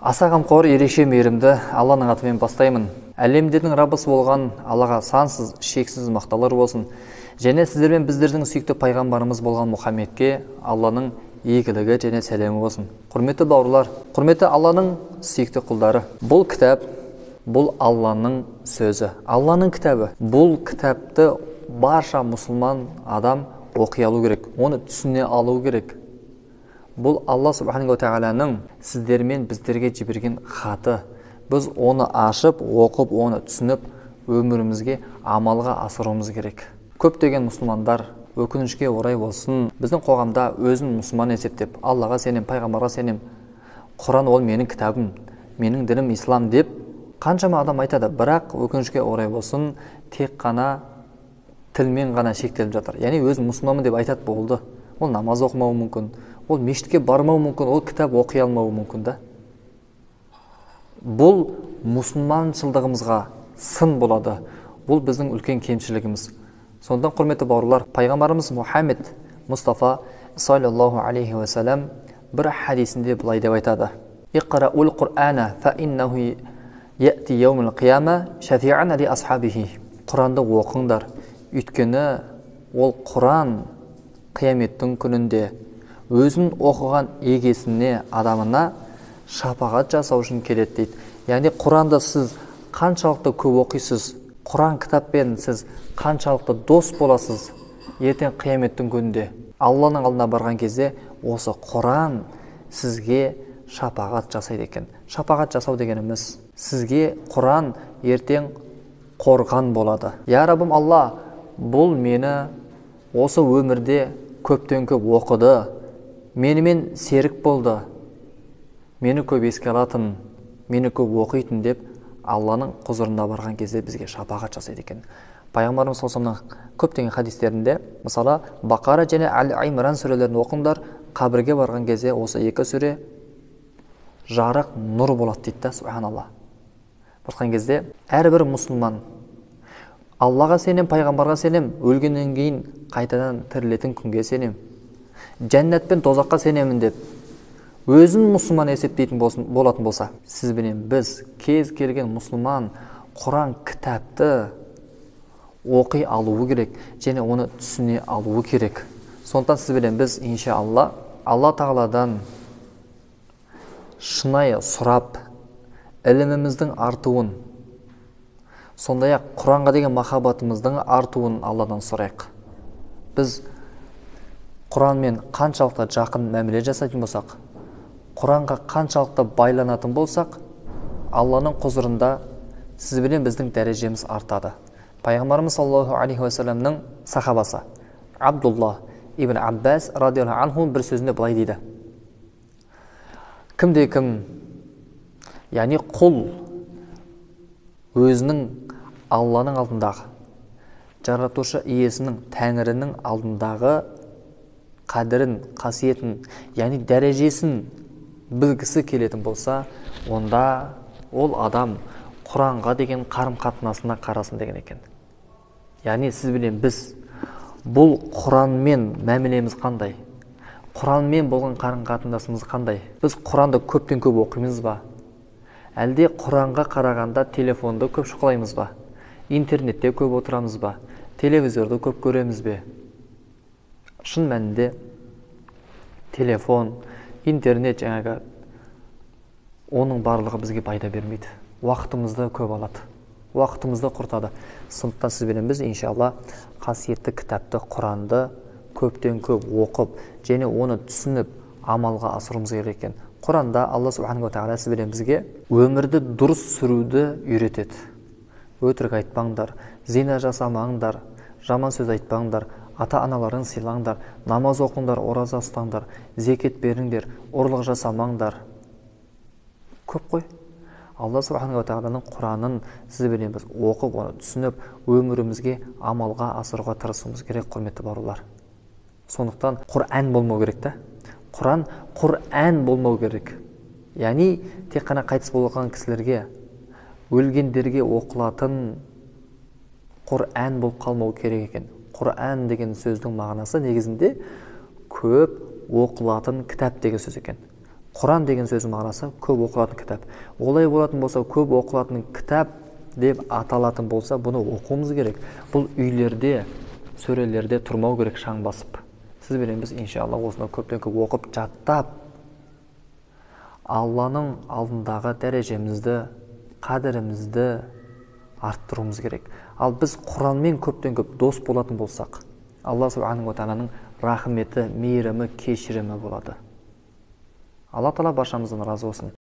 Аса қамқор, ерекше мейірімді Алланың атымен бастаймын. Әлемдердің Раббысы болған Аллаға сансыз, шексіз мақтаулар болсын. Және сіздер мен біздердің сүйікті пайғамбарымыз болған Мұхаммедке Алланың игілігі және сәлемі болсын. Құрметті бауырлар, құрметті Алланың сүйікті құлдары. Бұл кітап, бұл Алланың сөзі, Алланың кітабы. Бұл кітапты барша мұсылман адам оқи алу керек, оны түсіне алу керек. Бұл Алла Субхану Тағаланың сіздермен біздерге жіберген хаты. Біз оны ашып, оқып, оны түсініп, өмірімізге амалға асыруымыз керек. Көптеген мұсылмандар, өкінішке орай болсын, біздің қоғамда өзін мұсылман есептеп, Аллаға сенем, пайғамбарға сенем, Құран ол менің кітабым, менің дінім ислам деп қаншама адам айтады. Бірақ өкінішке орай болсын, тек қана тілмен ғана шектеліп жатыр. Яғни өзін мұсылманмын деп айтады, болды. Ол намаз оқымауы мүмкін, ол мешітке бармауы мүмкін, ол кітап оқи алмауы мүмкін да. Бұл мұсылманшылдығымызға сын болады. Бұл біздің үлкен кемшілігіміз. Сондан құрметті бауырлар, пайғамбарымыз Мұхаммед Мұстафа саллаллаху алейхи ва саллям бір хадисінде былай деп айтады: "Иқраул Құр'ана фа иннаху яти яумил қияма шафи'ан ли асхабихи." Құранды оқыңдар, өйткені ол Құран қияметтің күнінде өзін оқыған егесіне, адамына шапағат жасау үшін келеді дейді. Яғни Құранды сіз қаншалықты көп оқисыз, Құран кітаппен сіз қаншалықты дос боласыз, ертең қияметтің күнінде Алланың алдына барған кезде осы Құран сізге шапағат жасайды екен. Шапағат жасау дегеніміз, сізге Құран ертең қорған болады. Я Раббым Алла, бұл мені осы өмірде көптен көп оқыды, менімен серік болды, мені көп еске алатын, мені көп оқитын деп Алланың құзырына барған кезде бізге шапағат жасайды екен. Пайғамбарымыз саллаллаху алейхи ва саллям көптеген хадистерінде, мысалы Бақара және Әл-Имран сүрелерін оқыңдар, қабірге барған кезде осы екі сүре жарық нұр болады дейді да, субханалла. Барған кезде әрбір мұсылман Аллаға сенем, пайғамбарға сенем, өлгеннен кейін қайтадан тірілетін күнге сенем, жәннат пен тозаққа сенемін деп өзін мұсылман есептейтін болатын болса, сіз бенен біз кез келген мұсылман Құран кітапты оқи алуы керек және оны түсіне алуы керек. Сондықтан сіз бенен біз иншалла Алла Тағаладан шынайы сұрап, іліміміздің артуын, сондай-ақ Құранға деген махаббатымыздың артуын Алладан сұрайық. Біз Құранмен қаншалықты жақын мәміле жасайтын болсақ, Құранға қаншалықты байланатын болсақ, Алланың құзырында сіз бенен біздің дәрежеміз артады. Пайғамбарымыз саллаллаху алейхи ва саллямның сахабасы Абдулла ибн Аббас радиаллаху анху бір сөзінде былай дейді: кімде-кім, яғни құл, өзінің Алланың алдындағы, жаратушы иесінің, Тәңірінің алдындағы қадірін, қасиетін, яғни дәрежесін білгісі келетін болса, онда ол адам Құранға деген қарым-қатынасына қарасын деген екен. Яғни сіз бенен біз бұл Құранмен мәмілеміз қандай? Құранмен болған қарым-қатынасымыз қандай? Біз Құранды көптен көп оқимыз ба? Әлде Құранға қарағанда телефонды көп шұқылаймыз ба? Интернетте көп отырамыз ба? Телевизорды көп көреміз бе? Шын мәнінде телефон, интернет жаңағы оның барлығы бізге пайда бермейді. Уақытымызды көп алады, уақытымызды құртады. Сондықтан сіз бенен біз иншалла қасиетті кітапты, Құранды көптен көп оқып, және оны түсініп, амалға асыруымыз керек екен. Құранда Алла Субхану Тағала сіз бенен бізге өмірді дұрыс сүруді үйретеді. Өтірік айтпаңдар, зина жасамаңдар, жаман сөз айтпаңдар, ата-аналарын сыйлаңдар, намаз оқыңдар, ораза ұстаңдар, зекет беріңдер, ұрлық жасамаңдар. Көп қой. Алла Субхану Тағаланың Құранын сіз бенен біз оқып, оны түсініп, өмірімізге амалға асыруға тырысуымыз керек, құрметті бауырлар. Сондықтан Құран болмау керек та. Құран болмау керек. Яғни тек қана қайтыс болған кісілерге, өлгендерге оқылатын Құран болып қалмау керек екен. Құран деген сөздің мағынасы негізінде көп оқылатын кітап деген сөз екен. Құран деген сөздің мағынасы көп оқылатын кітап. Олай болатын болса, көп оқылатын кітап деп аталатын болса, бұны оқуымыз керек. Бұл үйлерде, сөрелерде тұрмау керек шаң басып. Сіз бен біз иншалла осыны көптен көп оқып жаттап, Алланың алдындағы дәрежемізді, қадірімізді арттыруымыз керек. Ал біз Құранмен көптен көп дос болатын болсақ, Алла Субхану ва Тағаланың рахметі, мейірімі, кешірімі болады. Алла Тағала баршамыздан разы болсын.